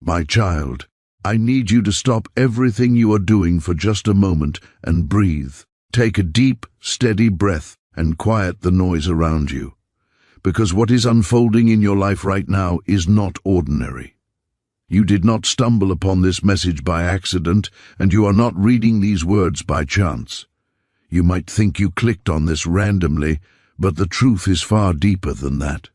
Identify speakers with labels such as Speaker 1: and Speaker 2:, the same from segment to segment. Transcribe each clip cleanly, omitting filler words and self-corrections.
Speaker 1: My child, I need you to stop everything you are doing for just a moment and breathe. Take a deep, steady breath and quiet the noise around you. Because what is unfolding in your life right now is not ordinary. You did not stumble upon this message by accident, and you are not reading these words by chance. You might think you clicked on this randomly, but the truth is far deeper than that.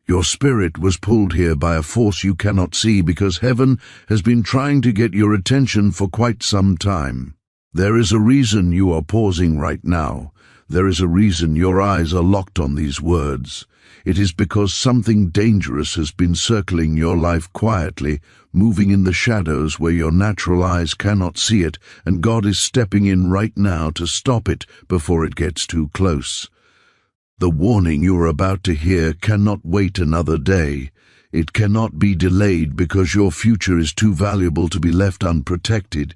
Speaker 1: Your spirit was pulled here by a force you cannot see because heaven has been trying to get your attention for quite some time. There is a reason you are pausing right now. There is a reason your eyes are locked on these words. It is because something dangerous has been circling your life quietly, moving in the shadows where your natural eyes cannot see it, and God is stepping in right now to stop it before it gets too close. The warning you are about to hear cannot wait another day. It cannot be delayed because your future is too valuable to be left unprotected.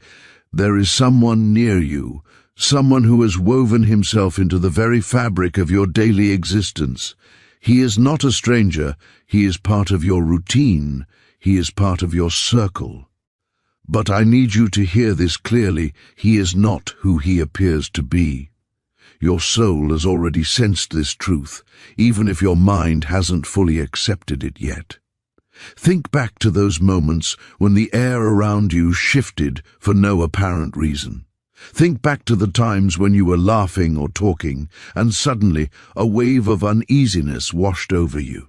Speaker 1: There is someone near you, someone who has woven himself into the very fabric of your daily existence. He is not a stranger. He is part of your routine. He is part of your circle. But I need you to hear this clearly. He is not who he appears to be. Your soul has already sensed this truth, even if your mind hasn't fully accepted it yet. Think back to those moments when the air around you shifted for no apparent reason. Think back to the times when you were laughing or talking, and suddenly a wave of uneasiness washed over you.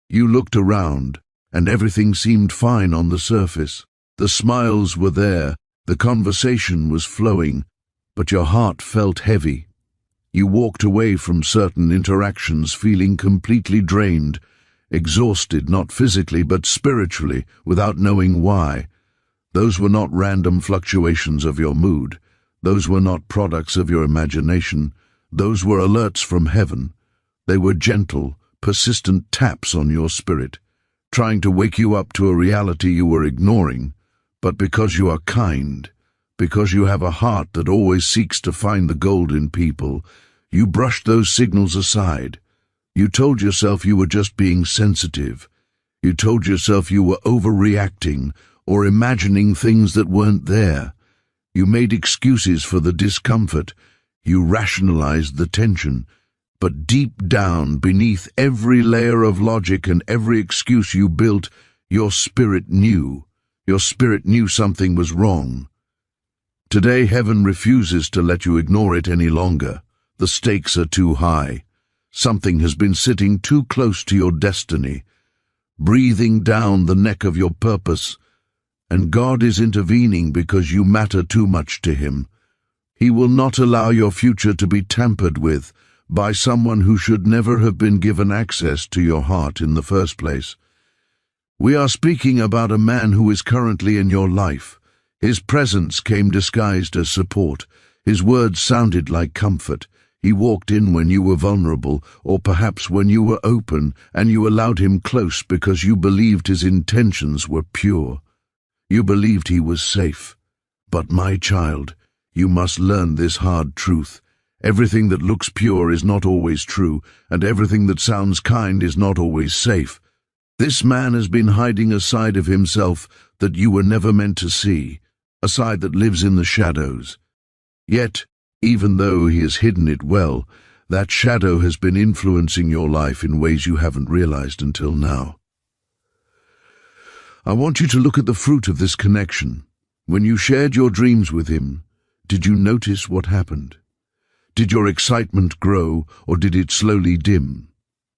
Speaker 1: You looked around, and everything seemed fine on the surface. The smiles were there, the conversation was flowing, but your heart felt heavy. You walked away from certain interactions feeling completely drained, exhausted not physically but spiritually, without knowing why. Those were not random fluctuations of your mood. Those were not products of your imagination. Those were alerts from heaven. They were gentle, persistent taps on your spirit, trying to wake you up to a reality you were ignoring. But because you are kind, because you have a heart that always seeks to find the gold in people, you brushed those signals aside. You told yourself you were just being sensitive. You told yourself you were overreacting or imagining things that weren't there. You made excuses for the discomfort. You rationalized the tension. But deep down, beneath every layer of logic and every excuse you built, your spirit knew. Your spirit knew something was wrong. Today, heaven refuses to let you ignore it any longer. The stakes are too high. Something has been sitting too close to your destiny, breathing down the neck of your purpose, and God is intervening because you matter too much to Him. He will not allow your future to be tampered with by someone who should never have been given access to your heart in the first place. We are speaking about a man who is currently in your life. His presence came disguised as support. His words sounded like comfort. He walked in when you were vulnerable, or perhaps when you were open, and you allowed him close because you believed his intentions were pure. You believed he was safe. But my child, you must learn this hard truth. Everything that looks pure is not always true, and everything that sounds kind is not always safe. This man has been hiding a side of himself that you were never meant to see, a side that lives in the shadows. Yet, even though he has hidden it well, that shadow has been influencing your life in ways you haven't realized until now. I want you to look at the fruit of this connection. When you shared your dreams with him, did you notice what happened? Did your excitement grow, or did it slowly dim?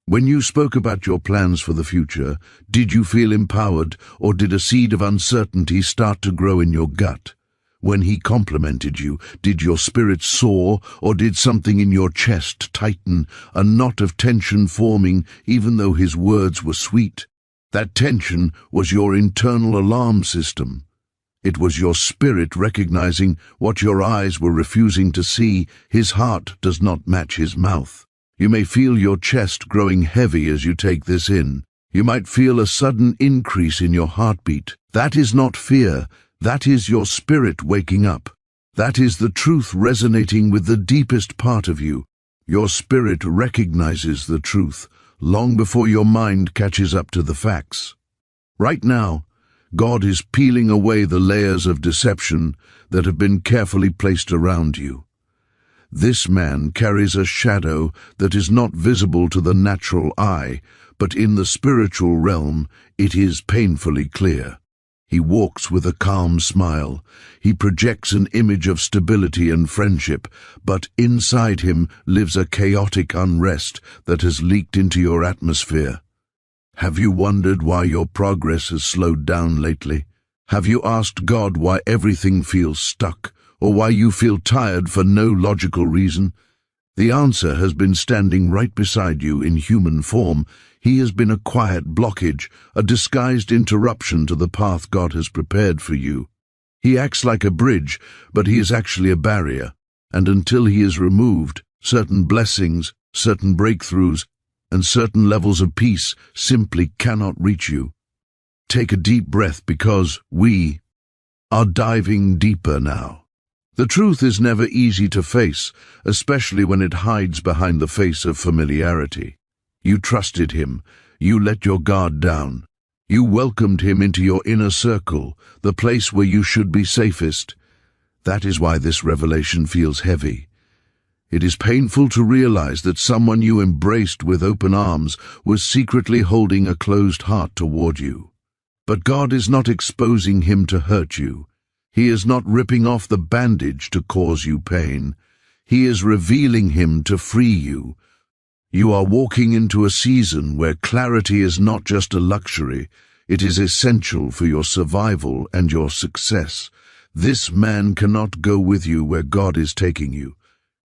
Speaker 1: When you spoke about your plans for the future, did you feel empowered, or did a seed of uncertainty start to grow in your gut? When he complimented you, did your spirit soar, or did something in your chest tighten, a knot of tension forming even though his words were sweet? That tension was your internal alarm system. It was your spirit recognizing what your eyes were refusing to see. His heart does not match his mouth. You may feel your chest growing heavy as you take this in. You might feel a sudden increase in your heartbeat. That is not fear. That is your spirit waking up. That is the truth resonating with the deepest part of you. Your spirit recognizes the truth long before your mind catches up to the facts. Right now, God is peeling away the layers of deception that have been carefully placed around you. This man carries a shadow that is not visible to the natural eye, but in the spiritual realm it is painfully clear. He walks with a calm smile. He projects an image of stability and friendship, but inside him lives a chaotic unrest that has leaked into your atmosphere. Have you wondered why your progress has slowed down lately? Have you asked God why everything feels stuck, or why you feel tired for no logical reason? The answer has been standing right beside you in human form. He has been a quiet blockage, a disguised interruption to the path God has prepared for you. He acts like a bridge, but he is actually a barrier, and until he is removed, certain blessings, certain breakthroughs, and certain levels of peace simply cannot reach you. Take a deep breath because we are diving deeper now. The truth is never easy to face, especially when it hides behind the face of familiarity. You trusted him. You let your guard down. You welcomed him into your inner circle, the place where you should be safest. That is why this revelation feels heavy. It is painful to realize that someone you embraced with open arms was secretly holding a closed heart toward you. But God is not exposing him to hurt you. He is not ripping off the bandage to cause you pain. He is revealing him to free you. You are walking into a season where clarity is not just a luxury, it is essential for your survival and your success. This man cannot go with you where God is taking you.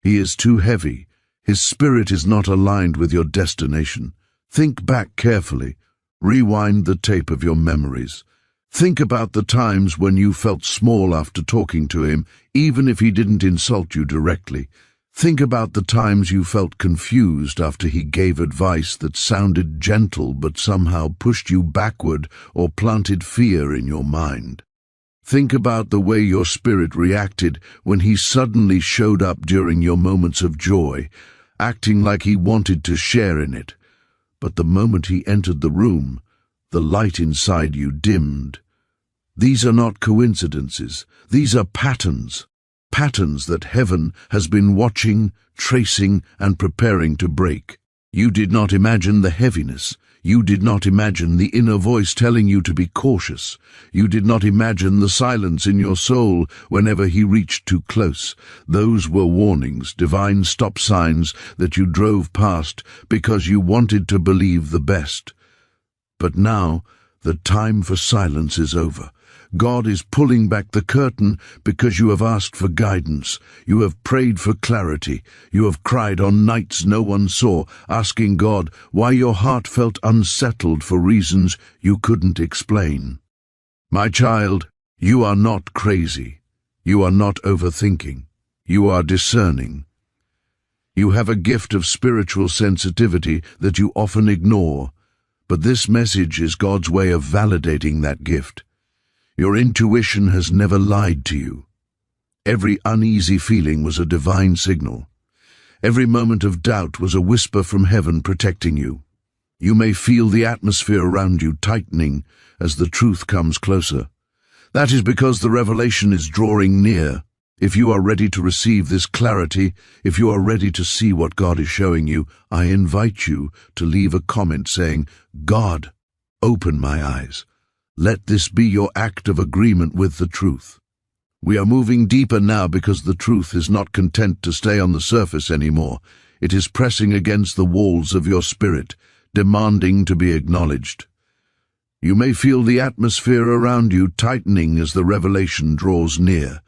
Speaker 1: He is too heavy. His spirit is not aligned with your destination. Think back carefully. Rewind the tape of your memories. Think about the times when you felt small after talking to him, even if he didn't insult you directly. Think about the times you felt confused after he gave advice that sounded gentle but somehow pushed you backward or planted fear in your mind. Think about the way your spirit reacted when he suddenly showed up during your moments of joy, acting like he wanted to share in it. But the moment he entered the room, the light inside you dimmed. These are not coincidences. These are patterns. Patterns that heaven has been watching, tracing, and preparing to break. You did not imagine the heaviness. You did not imagine the inner voice telling you to be cautious. You did not imagine the silence in your soul whenever he reached too close. Those were warnings, divine stop signs that you drove past because you wanted to believe the best. But now, the time for silence is over. God is pulling back the curtain because you have asked for guidance. You have prayed for clarity. You have cried on nights no one saw, asking God why your heart felt unsettled for reasons you couldn't explain. My child, you are not crazy. You are not overthinking. You are discerning. You have a gift of spiritual sensitivity that you often ignore, but this message is God's way of validating that gift. Your intuition has never lied to you. Every uneasy feeling was a divine signal. Every moment of doubt was a whisper from heaven protecting you. You may feel the atmosphere around you tightening as the truth comes closer. That is because the revelation is drawing near. If you are ready to receive this clarity, if you are ready to see what God is showing you, I invite you to leave a comment saying, God, open my eyes. Let this be your act of agreement with the truth. We are moving deeper now because the truth is not content to stay on the surface anymore. It is pressing against the walls of your spirit, demanding to be acknowledged. You may feel the atmosphere around you tightening as the revelation draws near.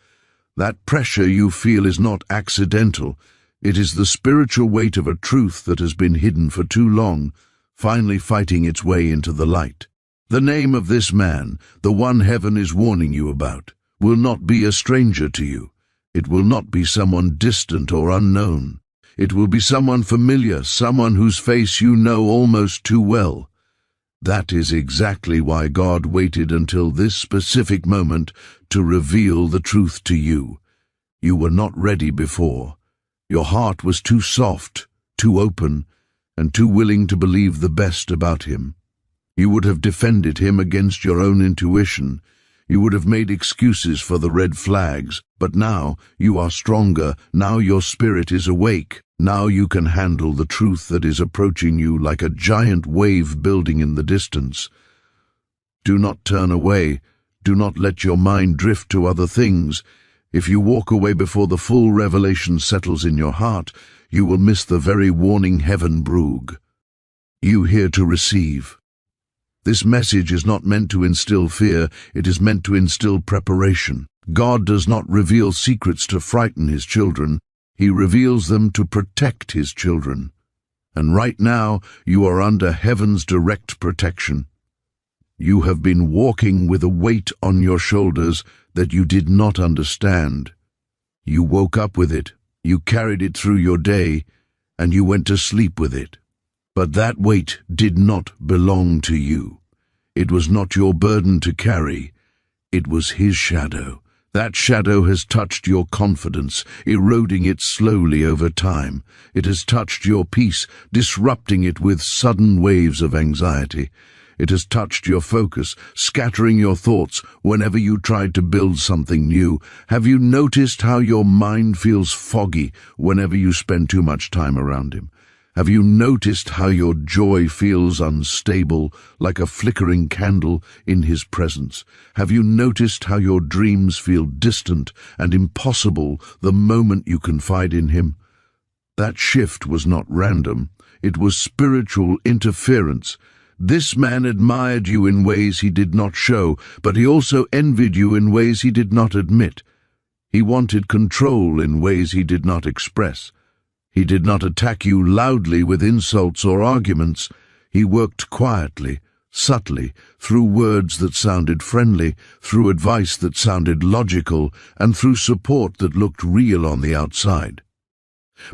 Speaker 1: That pressure you feel is not accidental. It is the spiritual weight of a truth that has been hidden for too long, finally fighting its way into the light. The name of this man, the one heaven is warning you about, will not be a stranger to you. It will not be someone distant or unknown. It will be someone familiar, someone whose face you know almost too well. That is exactly why God waited until this specific moment to reveal the truth to you. You were not ready before. Your heart was too soft, too open, and too willing to believe the best about him. You would have defended him against your own intuition. You would have made excuses for the red flags, but now you are stronger. Now your spirit is awake. Now you can handle the truth that is approaching you like a giant wave building in the distance. Do not turn away. Do not let your mind drift to other things. If you walk away before the full revelation settles in your heart, you will miss the very warning heaven brood. You here to receive. This message is not meant to instill fear, it is meant to instill preparation. God does not reveal secrets to frighten his children, he reveals them to protect his children. And right now, you are under heaven's direct protection. You have been walking with a weight on your shoulders that you did not understand. You woke up with it, you carried it through your day, and you went to sleep with it. But that weight did not belong to you. It was not your burden to carry. It was his shadow. That shadow has touched your confidence, eroding it slowly over time. It has touched your peace, disrupting it with sudden waves of anxiety. It has touched your focus, scattering your thoughts whenever you tried to build something new. Have you noticed how your mind feels foggy whenever you spend too much time around him? Have you noticed how your joy feels unstable, like a flickering candle in his presence? Have you noticed how your dreams feel distant and impossible the moment you confide in him? That shift was not random. It was spiritual interference. This man admired you in ways he did not show, but he also envied you in ways he did not admit. He wanted control in ways he did not express. He did not attack you loudly with insults or arguments. He worked quietly, subtly, through words that sounded friendly, through advice that sounded logical, and through support that looked real on the outside.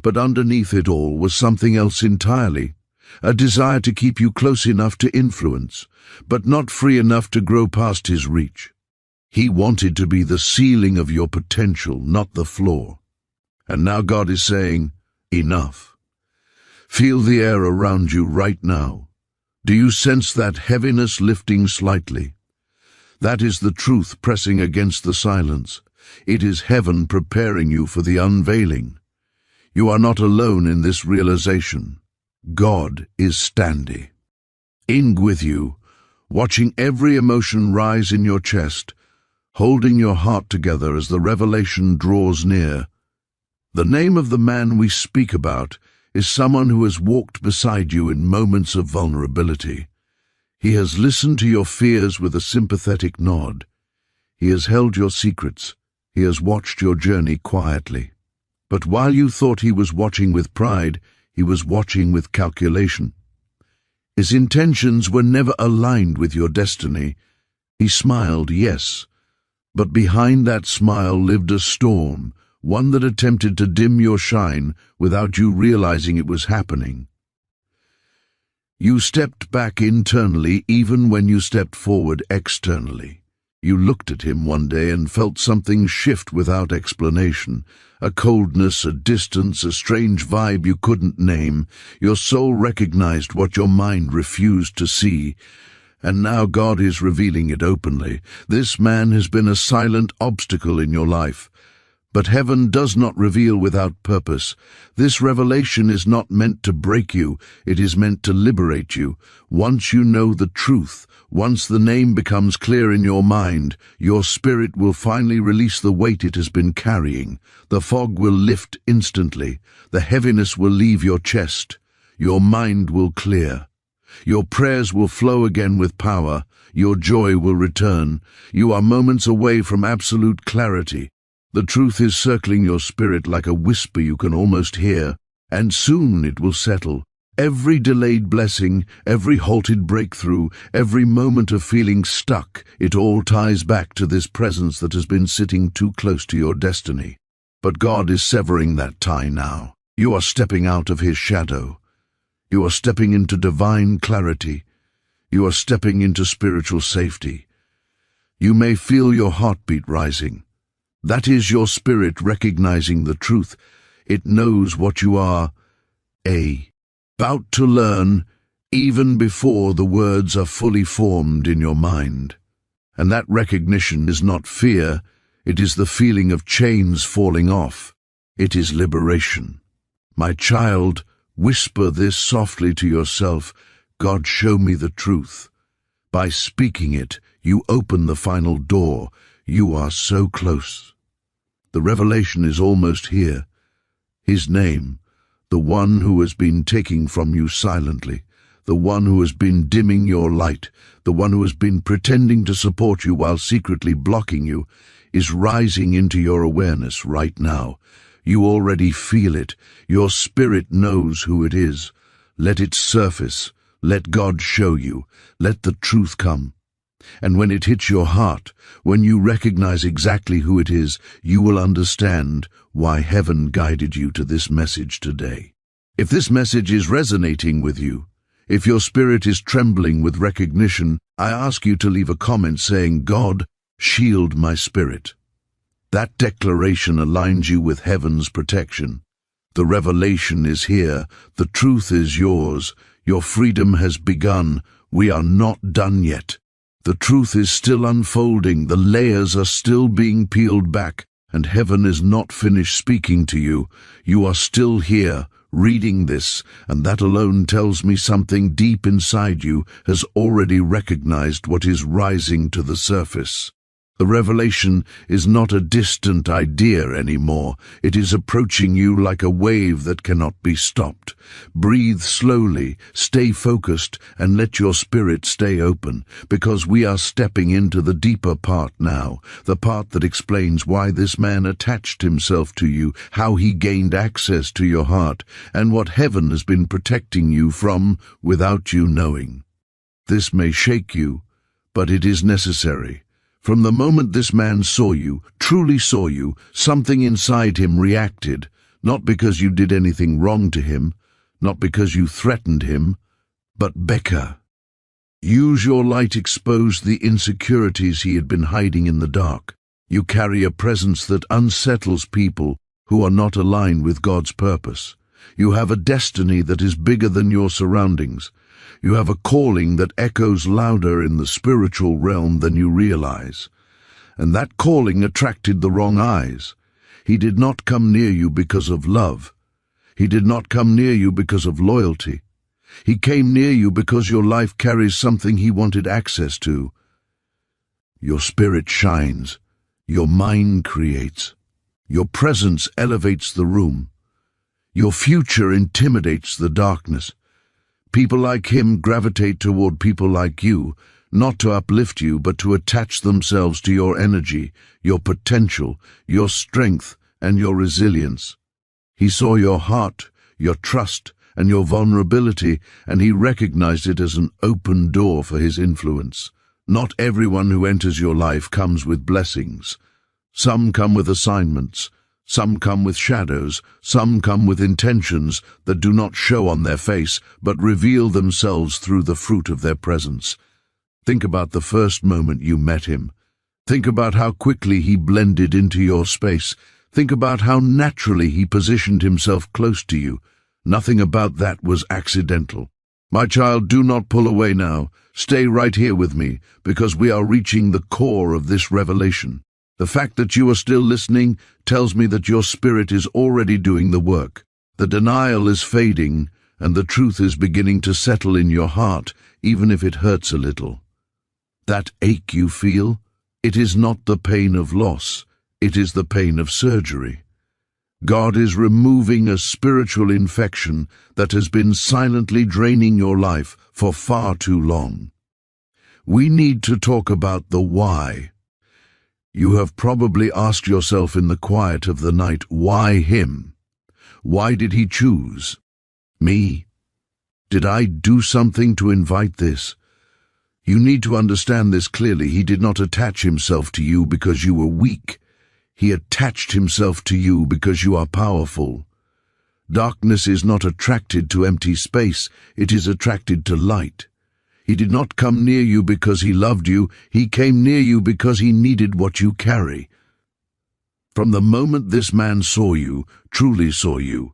Speaker 1: But underneath it all was something else entirely, a desire to keep you close enough to influence, but not free enough to grow past his reach. He wanted to be the ceiling of your potential, not the floor. And now God is saying, enough. Feel the air around you right now. Do you sense that heaviness lifting slightly? That is the truth pressing against the silence. It is heaven preparing you for the unveiling. You are not alone in this realization. God is standing in with you, watching every emotion rise in your chest, holding your heart together as the revelation draws near. The name of the man we speak about is someone who has walked beside you in moments of vulnerability. He has listened to your fears with a sympathetic nod. He has held your secrets. He has watched your journey quietly. But while you thought he was watching with pride, he was watching with calculation. His intentions were never aligned with your destiny. He smiled, yes, but behind that smile lived a storm, one that attempted to dim your shine without you realizing it was happening. You stepped back internally even when you stepped forward externally. You looked at him one day and felt something shift without explanation. A coldness, a distance, a strange vibe you couldn't name. Your soul recognized what your mind refused to see. And now God is revealing it openly. This man has been a silent obstacle in your life. But heaven does not reveal without purpose. This revelation is not meant to break you, it is meant to liberate you. Once you know the truth, once the name becomes clear in your mind, your spirit will finally release the weight it has been carrying. The fog will lift instantly. The heaviness will leave your chest. Your mind will clear. Your prayers will flow again with power. Your joy will return. You are moments away from absolute clarity. The truth is circling your spirit like a whisper you can almost hear, and soon it will settle. Every delayed blessing, every halted breakthrough, every moment of feeling stuck, it all ties back to this presence that has been sitting too close to your destiny. But God is severing that tie now. You are stepping out of his shadow. You are stepping into divine clarity. You are stepping into spiritual safety. You may feel your heartbeat rising. That is your spirit recognizing the truth. It knows what you are, about to learn, even before the words are fully formed in your mind. And that recognition is not fear, it is the feeling of chains falling off. It is liberation. My child, whisper this softly to yourself: God, show me the truth. By speaking it, you open the final door. You are so close. The revelation is almost here. His name, the one who has been taking from you silently, the one who has been dimming your light, the one who has been pretending to support you while secretly blocking you, is rising into your awareness right now. You already feel it. Your spirit knows who it is. Let it surface. Let God show you. Let the truth come. And when it hits your heart, when you recognize exactly who it is, you will understand why heaven guided you to this message today. If this message is resonating with you, if your spirit is trembling with recognition, I ask you to leave a comment saying, God, shield my spirit. That declaration aligns you with heaven's protection. The revelation is here. The truth is yours. Your freedom has begun. We are not done yet. The truth is still unfolding. The layers are still being peeled back, and heaven is not finished speaking to you. You are still here, reading this, and that alone tells me something deep inside you has already recognized what is rising to the surface. The revelation is not a distant idea anymore. It is approaching you like a wave that cannot be stopped. Breathe slowly, stay focused, and let your spirit stay open, because we are stepping into the deeper part now, the part that explains why this man attached himself to you, how he gained access to your heart, and what heaven has been protecting you from without you knowing. This may shake you, but it is necessary. From the moment this man saw you, truly saw you, something inside him reacted, not because you did anything wrong to him, not because you threatened him, but Becca. Use your light exposed the insecurities he had been hiding in the dark. You carry a presence that unsettles people who are not aligned with God's purpose. You have a destiny that is bigger than your surroundings. You have a calling that echoes louder in the spiritual realm than you realize. And that calling attracted the wrong eyes. He did not come near you because of love. He did not come near you because of loyalty. He came near you because your life carries something he wanted access to. Your spirit shines. Your mind creates. Your presence elevates the room. Your future intimidates the darkness. People like him gravitate toward people like you, not to uplift you, but to attach themselves to your energy, your potential, your strength, and your resilience. He saw your heart, your trust, and your vulnerability, and he recognized it as an open door for his influence. Not everyone who enters your life comes with blessings. Some come with assignments. Some come with shadows, some come with intentions that do not show on their face, but reveal themselves through the fruit of their presence. Think about the first moment you met him. Think about how quickly he blended into your space. Think about how naturally he positioned himself close to you. Nothing about that was accidental. My child, do not pull away now. Stay right here with me, because we are reaching the core of this revelation. The fact that you are still listening tells me that your spirit is already doing the work. The denial is fading, and the truth is beginning to settle in your heart, even if it hurts a little. That ache you feel, it is not the pain of loss, it is the pain of surgery. God is removing a spiritual infection that has been silently draining your life for far too long. We need to talk about the why. You have probably asked yourself in the quiet of the night, why him? Why did he choose me? Did I do something to invite this? You need to understand this clearly. He did not attach himself to you because you were weak. He attached himself to you because you are powerful. Darkness is not attracted to empty space, it is attracted to light. He did not come near you because he loved you, he came near you because he needed what you carry. From the moment this man saw you, truly saw you,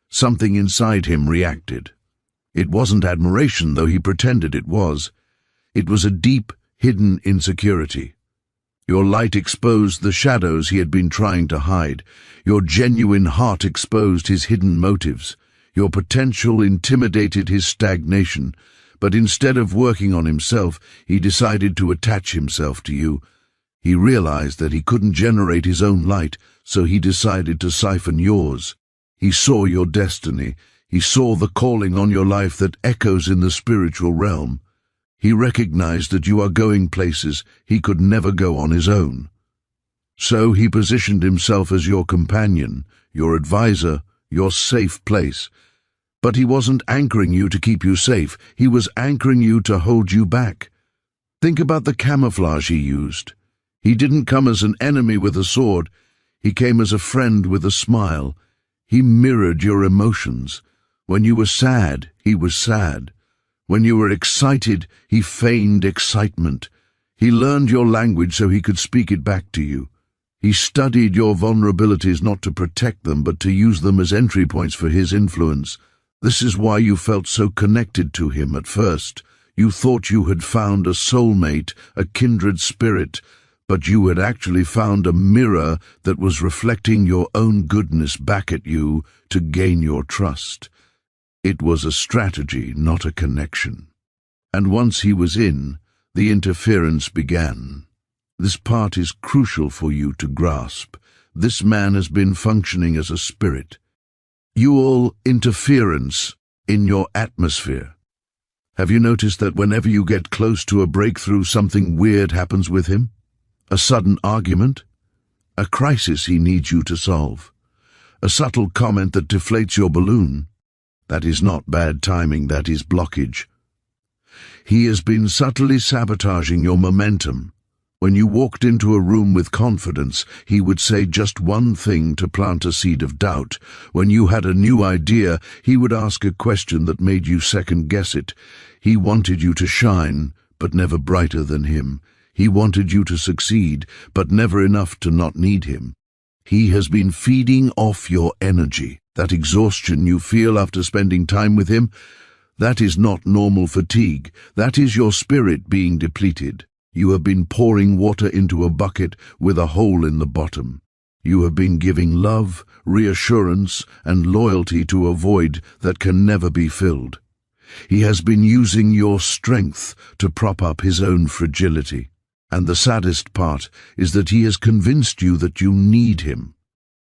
Speaker 1: something inside him reacted. It wasn't admiration, though he pretended it was. It was a deep, hidden insecurity. Your light exposed the shadows he had been trying to hide. Your genuine heart exposed his hidden motives. Your potential intimidated his stagnation. But instead of working on himself, he decided to attach himself to you. He realized that he couldn't generate his own light, so he decided to siphon yours. He saw your destiny. He saw the calling on your life that echoes in the spiritual realm. He recognized that you are going places he could never go on his own. So he positioned himself as your companion, your advisor, your safe place. But he wasn't anchoring you to keep you safe. He was anchoring you to hold you back. Think about the camouflage he used. He didn't come as an enemy with a sword. He came as a friend with a smile. He mirrored your emotions. When you were sad, he was sad. When you were excited, he feigned excitement. He learned your language so he could speak it back to you. He studied your vulnerabilities not to protect them, but to use them as entry points for his influence. This is why you felt so connected to him at first. You thought you had found a soulmate, a kindred spirit, but you had actually found a mirror that was reflecting your own goodness back at you to gain your trust. It was a strategy, not a connection. And once he was in, the interference began. This part is crucial for you to grasp. This man has been functioning as a spirit. You all interference in your atmosphere. Have you noticed that whenever you get close to a breakthrough, something weird happens with him? A sudden argument? A crisis he needs you to solve? A subtle comment that deflates your balloon? That is not bad timing, that is blockage. He has been subtly sabotaging your momentum. When you walked into a room with confidence, he would say just one thing to plant a seed of doubt. When you had a new idea, he would ask a question that made you second-guess it. He wanted you to shine, but never brighter than him. He wanted you to succeed, but never enough to not need him. He has been feeding off your energy. That exhaustion you feel after spending time with him, that is not normal fatigue. That is your spirit being depleted. You have been pouring water into a bucket with a hole in the bottom. You have been giving love, reassurance, and loyalty to a void that can never be filled. He has been using your strength to prop up his own fragility. And the saddest part is that he has convinced you that you need him.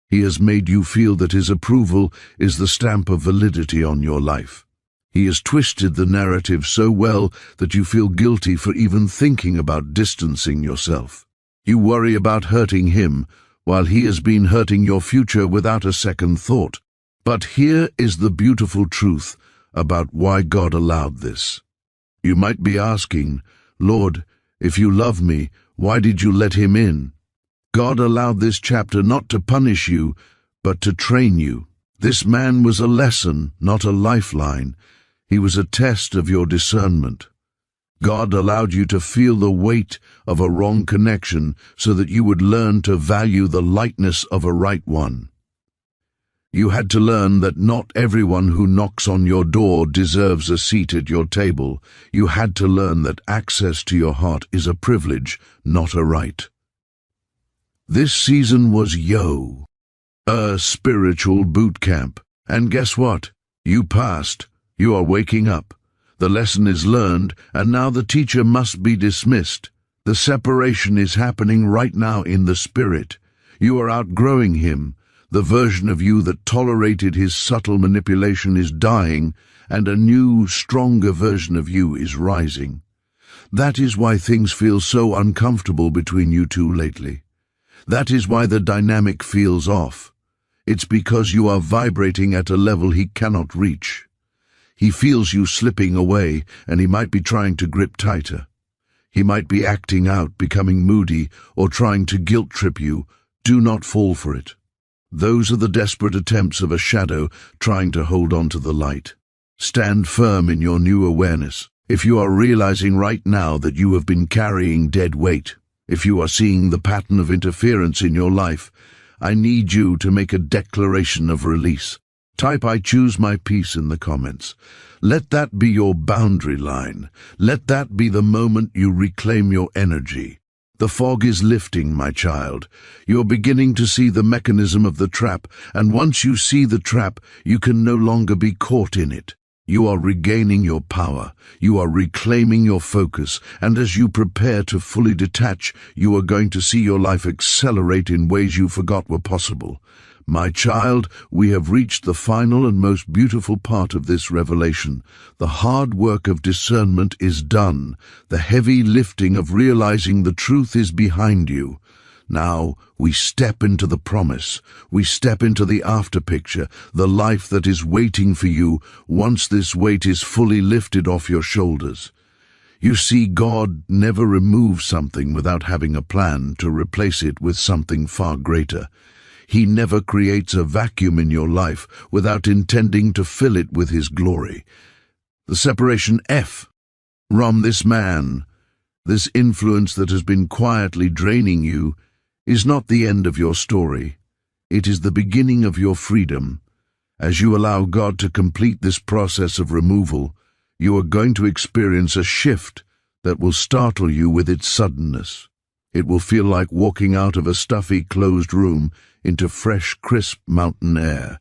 Speaker 1: He has made you feel that his approval is the stamp of validity on your life. He has twisted the narrative so well that you feel guilty for even thinking about distancing yourself. You worry about hurting him, while he has been hurting your future without a second thought. But here is the beautiful truth about why God allowed this. You might be asking, Lord, if you love me, why did you let him in? God allowed this chapter not to punish you, but to train you. This man was a lesson, not a lifeline. He was a test of your discernment. God allowed you to feel the weight of a wrong connection so that you would learn to value the lightness of a right one. You had to learn that not everyone who knocks on your door deserves a seat at your table. You had to learn that access to your heart is a privilege, not a right. This season was a spiritual boot camp. And guess what? You passed. You are waking up. The lesson is learned, and now the teacher must be dismissed. The separation is happening right now in the spirit. You are outgrowing him. The version of you that tolerated his subtle manipulation is dying, and a new, stronger version of you is rising. That is why things feel so uncomfortable between you two lately. That is why the dynamic feels off. It's because you are vibrating at a level he cannot reach. He feels you slipping away, and he might be trying to grip tighter. He might be acting out, becoming moody, or trying to guilt-trip you. Do not fall for it. Those are the desperate attempts of a shadow trying to hold on to the light. Stand firm in your new awareness. If you are realizing right now that you have been carrying dead weight, if you are seeing the pattern of interference in your life, I need you to make a declaration of release. Type "I choose my peace" in the comments. Let that be your boundary line. Let that be the moment you reclaim your energy. The fog is lifting, my child. You're beginning to see the mechanism of the trap, and once you see the trap, you can no longer be caught in it. You are regaining your power. You are reclaiming your focus, and as you prepare to fully detach, you are going to see your life accelerate in ways you forgot were possible. My child, we have reached the final and most beautiful part of this revelation. The hard work of discernment is done. The heavy lifting of realizing the truth is behind you. Now we step into the promise. We step into the after picture, the life that is waiting for you once this weight is fully lifted off your shoulders. You see, God never removes something without having a plan to replace it with something far greater. He never creates a vacuum in your life without intending to fill it with His glory. The separation from this man, this influence that has been quietly draining you, is not the end of your story. It is the beginning of your freedom. As you allow God to complete this process of removal, you are going to experience a shift that will startle you with its suddenness. It will feel like walking out of a stuffy, closed room into fresh, crisp mountain air.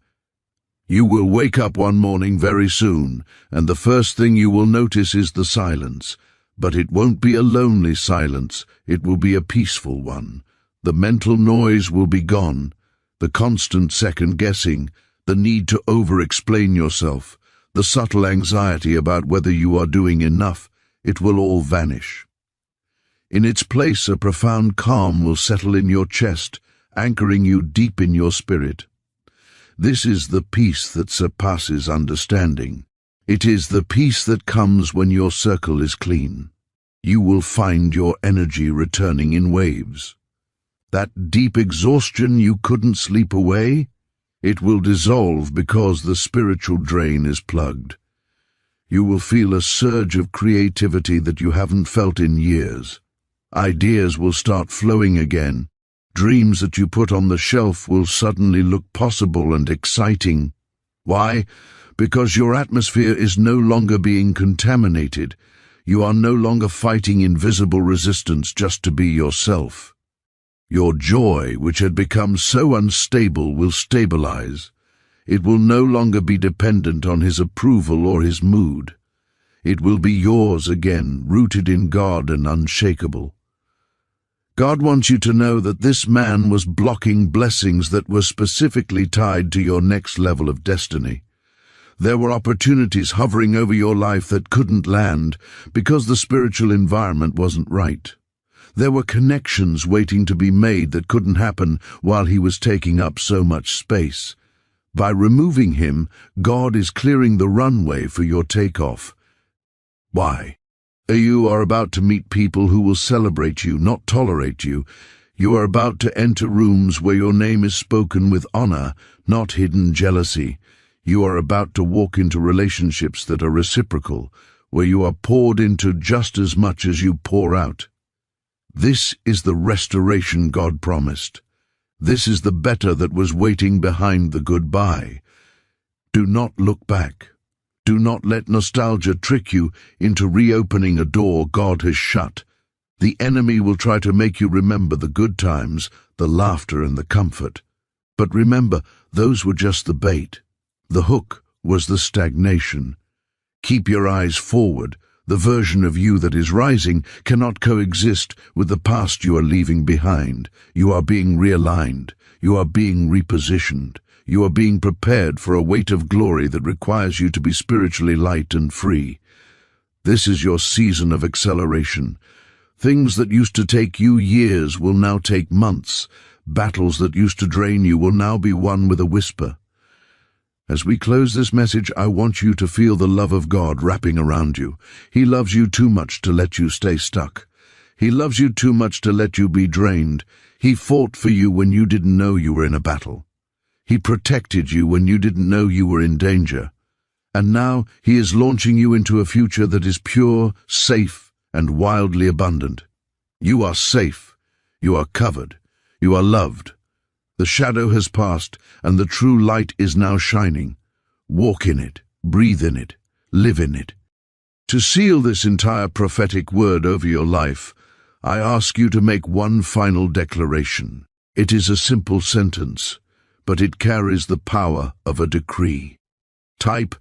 Speaker 1: You will wake up one morning very soon, and the first thing you will notice is the silence. But it won't be a lonely silence, it will be a peaceful one. The mental noise will be gone, the constant second-guessing, the need to over-explain yourself, the subtle anxiety about whether you are doing enough. It will all vanish. In its place, a profound calm will settle in your chest, anchoring you deep in your spirit. This is the peace that surpasses understanding. It is the peace that comes when your circle is clean. You will find your energy returning in waves. That deep exhaustion you couldn't sleep away, it will dissolve because the spiritual drain is plugged. You will feel a surge of creativity that you haven't felt in years. Ideas will start flowing again. Dreams that you put on the shelf will suddenly look possible and exciting. Why? Because your atmosphere is no longer being contaminated. You are no longer fighting invisible resistance just to be yourself. Your joy, which had become so unstable, will stabilize. It will no longer be dependent on His approval or His mood. It will be yours again, rooted in God and unshakable. God wants you to know that this man was blocking blessings that were specifically tied to your next level of destiny. There were opportunities hovering over your life that couldn't land because the spiritual environment wasn't right. There were connections waiting to be made that couldn't happen while he was taking up so much space. By removing him, God is clearing the runway for your takeoff. Why? You are about to meet people who will celebrate you, not tolerate you. You are about to enter rooms where your name is spoken with honor, not hidden jealousy. You are about to walk into relationships that are reciprocal, where you are poured into just as much as you pour out. This is the restoration God promised. This is the better that was waiting behind the goodbye. Do not look back. Do not let nostalgia trick you into reopening a door God has shut. The enemy will try to make you remember the good times, the laughter and the comfort. But remember, those were just the bait. The hook was the stagnation. Keep your eyes forward. The version of you that is rising cannot coexist with the past you are leaving behind. You are being realigned. You are being repositioned. You are being prepared for a weight of glory that requires you to be spiritually light and free. This is your season of acceleration. Things that used to take you years will now take months. Battles that used to drain you will now be won with a whisper. As we close this message, I want you to feel the love of God wrapping around you. He loves you too much to let you stay stuck. He loves you too much to let you be drained. He fought for you when you didn't know you were in a battle. He protected you when you didn't know you were in danger. And now He is launching you into a future that is pure, safe, and wildly abundant. You are safe. You are covered. You are loved. The shadow has passed, and the true light is now shining. Walk in it, breathe in it, live in it. To seal this entire prophetic word over your life, I ask you to make one final declaration. It is a simple sentence, but it carries the power of a decree. Type,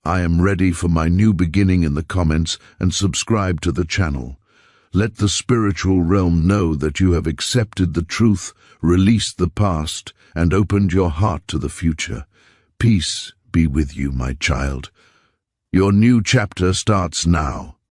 Speaker 1: "I am ready for my new beginning" in the comments and subscribe to the channel. Let the spiritual realm know that you have accepted the truth, released the past, and opened your heart to the future. Peace be with you, my child. Your new chapter starts now.